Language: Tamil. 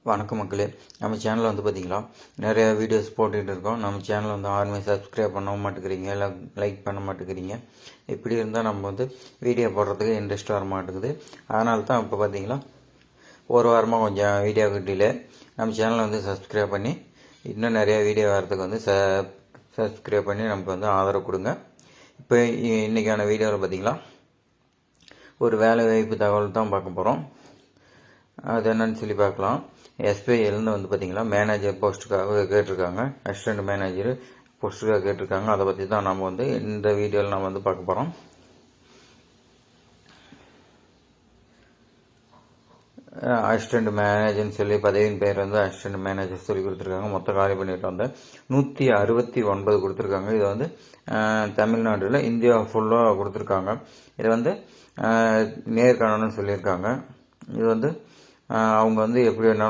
வணக்கம் மக்களே, நம்ம சேனலில் வந்து பார்த்திங்களா நிறையா வீடியோஸ் போட்டுக்கிட்டு இருக்கோம். நம்ம சேனலை வந்து யாருமே சப்ஸ்கிரைப் பண்ண மாட்டேங்கிறீங்க, இல்லை லைக் பண்ண மாட்டேங்கிறீங்க. இப்படி இருந்தால் நம்ம வந்து வீடியோ போடுறதுக்கு இன்ட்ரெஸ்ட் வர மாட்டேங்குது. அதனால தான் இப்போ பார்த்திங்களா ஒரு வாரமாக கொஞ்சம் வீடியோவுக்கு டிலே. நம்ம சேனலை வந்து சப்ஸ்கிரைப் பண்ணி இன்னும் நிறையா வீடியோ வரதுக்கு வந்து சப்ஸ்கிரைப் பண்ணி நமக்கு வந்து ஆதரவு கொடுங்க. இப்போ இன்றைக்கான வீடியோவில் பார்த்திங்களா ஒரு வேலை வாய்ப்பு தகவல் தான் பார்க்க போகிறோம். அது என்னன்னு சொல்லி பார்க்கலாம். எஸ்பிஐலேருந்து வந்து பார்த்திங்களா மேனேஜர் போஸ்ட்டுக்காக கேட்டிருக்காங்க, அசிஸ்டன்ட் மேனேஜர் போஸ்ட்டுக்காக கேட்டிருக்காங்க. அதை பற்றி தான் நம்ம வந்து இந்த வீடியோவில் நம்ம வந்து பார்க்க போகிறோம். அசிஸ்டன்ட் மேனேஜர்னு சொல்லி பதவியின் பேர் வந்து அசிஸ்டன்ட் மேனேஜர் சொல்லி கொடுத்துருக்காங்க. மொத்த காலி பண்ணிட்டு வந்து 169 கொடுத்துருக்காங்க. இது வந்து தமிழ்நாட்டில் இந்தியா ஃபுல்லாக கொடுத்துருக்காங்க. இது வந்து நேர்காணல்னு சொல்லியிருக்காங்க. இது வந்து அவங்க வந்து எப்படி வேணாலும்